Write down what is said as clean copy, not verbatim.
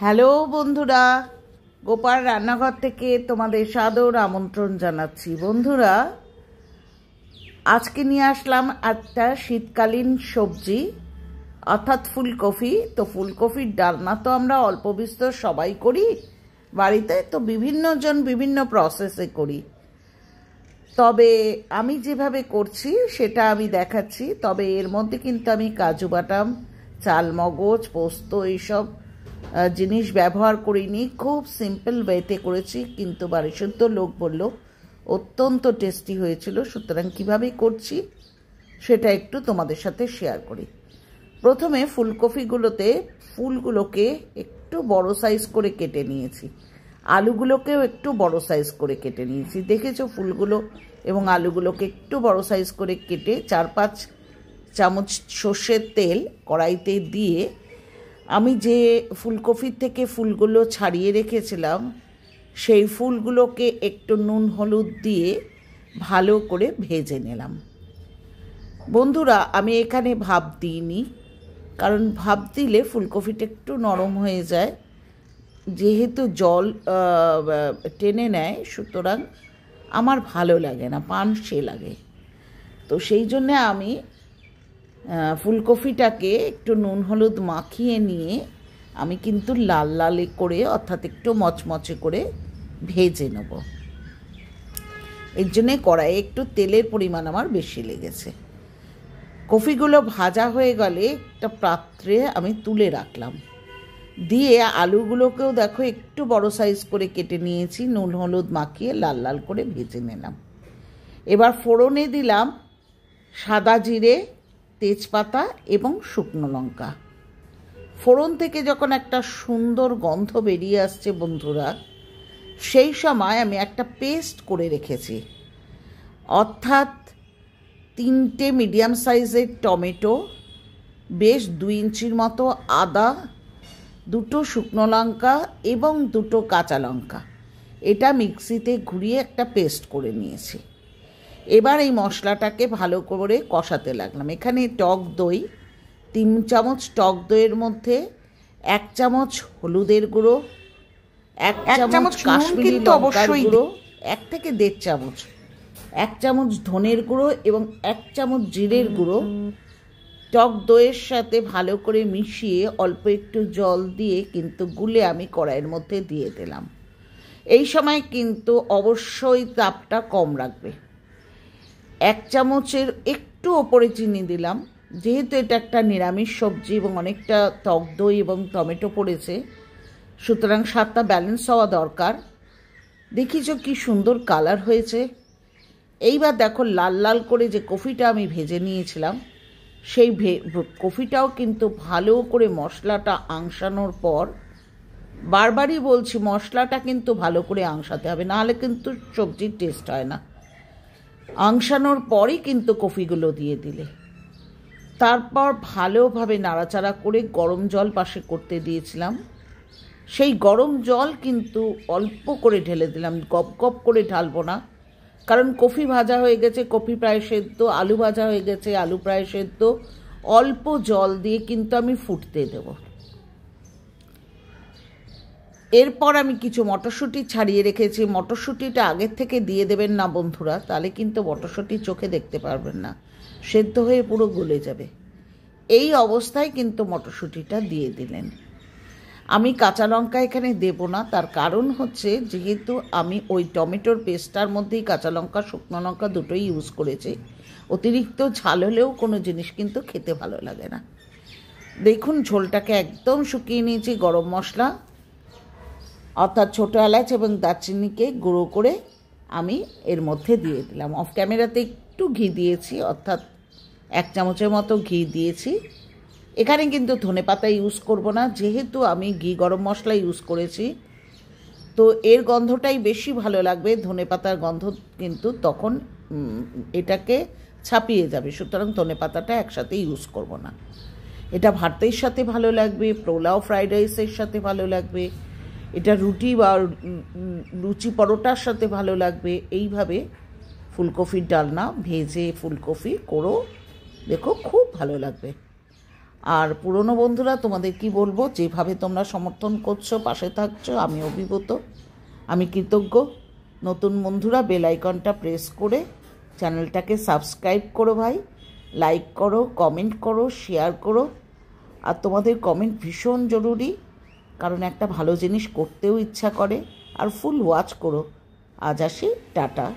Hello বন্ধুরা, গোপাল রান্নাঘর থেকে তোমাদের সাদর আমন্ত্রণ জানাচ্ছি। বন্ধুরা, আজকে নিয়ে আসলাম একটা শীতকালীন সবজি অর্থাৎ ফুলকপি। তো ফুলকপির ডালনা তো আমরা অল্প বিস্তর সবাই করি বাড়িতে, তো বিভিন্ন জন বিভিন্ন প্রসেসে করি। তবে আমি যেভাবে করছি সেটা আমি দেখাচ্ছি। তবে এর মধ্যে কিন্তু আমি কাজু বাদাম, চালমগজ, পোস্ত এইসব জিনিস ব্যবহার করিনি। খুব সিম্পল ওয়েতে করেছি, কিন্তু বাড়িসুদ্ধ লোক বলল অত্যন্ত টেস্টি হয়েছিল। সুতরাং কীভাবে করছি সেটা একটু তোমাদের সাথে শেয়ার করি। প্রথমে ফুলগুলোকে একটু বড় সাইজ করে কেটে নিয়েছি, আলুগুলোকেও একটু বড় সাইজ করে কেটে নিয়েছি। দেখেছো, ফুলগুলো এবং আলুগুলোকে একটু বড় সাইজ করে কেটে 4-5 চামচ সর্ষের তেল কড়াইতে দিয়ে আমি যে ফুলকপির থেকে ফুলগুলো ছাড়িয়ে রেখেছিলাম সেই ফুলগুলোকে একটু নুন হলুদ দিয়ে ভালো করে ভেজে নিলাম। বন্ধুরা, আমি এখানে ভাপ দিইনি, কারণ ভাপ দিলে ফুলকপিটা একটু নরম হয়ে যায়, যেহেতু জল টেনে নেয়, সুতরাং আমার ভালো লাগে না, পানসে লাগে। তো সেই জন্যে আমি ফুলকপিটাকে একটু নুন হলুদ মাখিয়ে নিয়ে আমি কিন্তু লাল লাল করে অর্থাৎ একটু মচমচে করে ভেজে নেব। এর জন্যে কড়াইয়ে একটু তেলের পরিমাণ আমার বেশি লেগেছে। কপিগুলো ভাজা হয়ে গেলে একটা পাত্রে আমি তুলে রাখলাম, দিয়ে আলুগুলোকেও দেখো একটু বড় সাইজ করে কেটে নিয়েছি, নুন হলুদ মাখিয়ে লাল লাল করে ভেজে নিলাম। এবার ফোড়নে দিলাম সাদা জিরে, তেজপাতা এবং শুকনো লঙ্কা। ফোড়ন থেকে যখন একটা সুন্দর গন্ধ বেরিয়ে আসছে বন্ধুরা, সেই সময় আমি একটা পেস্ট করে রেখেছি, অর্থাৎ 3টে মিডিয়াম সাইজের টমেটো, বেশ 2 ইঞ্চির মতো আদা, 2টো শুকনো লঙ্কা এবং 2টো কাঁচা লঙ্কা, এটা মিক্সিতে ঘুরিয়ে একটা পেস্ট করে নিয়েছি। এবার এই মশলাটাকে ভালো করে কষাতে লাগলাম। এখানে টক দই 3 চামচ, টক দইয়ের মধ্যে 1 চামচ হলুদের গুঁড়ো, 1 চামচ কাশ্মীরি লঙ্কার গুঁড়ো, 1 থেকে 1.5 চামচ, 1 চামচ ধনের গুঁড়ো এবং 1 চামচ জিরের গুঁড়ো টক দইয়ের সাথে ভালো করে মিশিয়ে অল্প একটু জল দিয়ে কিন্তু গুলে আমি কড়াইয়ের মধ্যে দিয়ে দিলাম। এই সময় কিন্তু অবশ্যই তাপটা কম রাখবে। 1 চামচের একটু ওপরে চিনি দিলাম, যেহেতু এটা একটা নিরামিষ সবজি এবং অনেকটা টক দই এবং টমেটো পড়েছে, সুতরাং স্বাদটা ব্যালেন্স হওয়া দরকার। দেখিছো কি সুন্দর কালার হয়েছে। এইবার দেখো লাল লাল করে যে কফিটা আমি ভেজে নিয়েছিলাম, সেই কফিটাও কিন্তু ভালো করে মশলাটা আংশানোর পর, বারবারই বলছি মশলাটা কিন্তু ভালো করে আংশাতে হবে, নাহলে কিন্তু সবজির টেস্ট হয় না। আংশানোর পরই কিন্তু কফিগুলো দিয়ে দিলে, তারপর ভালোভাবে নাড়াচাড়া করে গরম জল পাশে করতে দিয়েছিলাম। সেই গরম জল কিন্তু অল্প করে ঢেলে দিলাম, গপ গপ করে ঢালবো না, কারণ কফি ভাজা হয়ে গেছে, কফি প্রায় সেদ্ধ, আলু ভাজা হয়ে গেছে, আলু প্রায় সেদ্ধ। অল্প জল দিয়ে কিন্তু আমি ফুটতে দেব। এরপর আমি কিছু মটরশুঁটি ছাড়িয়ে রেখেছি। মটরশুঁটিটা আগের থেকে দিয়ে দেবেন না বন্ধুরা, তাহলে কিন্তু মটরশুঁটি চোখে দেখতে পারবেন না, সেদ্ধ হয়ে পুরো গলে যাবে। এই অবস্থায় কিন্তু মটরশুঁটিটা দিয়ে দিলেন। আমি কাঁচা লঙ্কা এখানে দেব না, তার কারণ হচ্ছে যেহেতু আমি ওই টমেটোর পেস্টটার মধ্যেই কাঁচা লঙ্কা, শুকনো লঙ্কা দুটোই ইউজ করেছি। অতিরিক্ত ঝাল হলেও কোনো জিনিস কিন্তু খেতে ভালো লাগে না। দেখুন ঝোলটাকে একদম শুকিয়ে নিয়েছি। গরম মশলা অর্থাৎ ছোটো এলাচ এবং দারচিনিকে গুঁড়ো করে আমি এর মধ্যে দিয়ে দিলাম। অফ ক্যামেরাতে একটু ঘি দিয়েছি, অর্থাৎ 1 চামচের মতো ঘি দিয়েছি। এখানে কিন্তু ধনেপাতা ইউজ করব না, যেহেতু আমি ঘি গরম মশলা ইউজ করেছি, তো এর গন্ধটাই বেশি ভালো লাগবে। ধনেপাতার গন্ধ কিন্তু তখন এটাকে ছাপিয়ে যাবে, সুতরাং ধনেপাতাটা একসাথে ইউজ করব না। এটা ভাতের সাথে ভালো লাগবে, পোলাও ফ্রাইড রাইসের সাথে ভালো লাগবে, এটা রুটি বা লুচি পরোটার সাথে ভালো লাগবে। এইভাবে ফুলকপির ডালনা ভেজে ফুলকপি করো, দেখো খুব ভালো লাগবে। আর পুরনো বন্ধুরা, তোমাদের কি বলবো, যেভাবে তোমরা সমর্থন করছো, পাশে থাকছো, আমি অভিভূত, আমি কৃতজ্ঞ। নতুন বন্ধুরা বেল আইকনটা প্রেস করে চ্যানেলটাকে সাবস্ক্রাইব করো ভাই, লাইক করো, কমেন্ট করো, শেয়ার করো। আর তোমাদের কমেন্ট ভীষণ জরুরি, কারণ একটা ভালো জিনিস করতেও ইচ্ছা করে। আর ফুল ওয়াচ করো। আজ আসি, টাটা।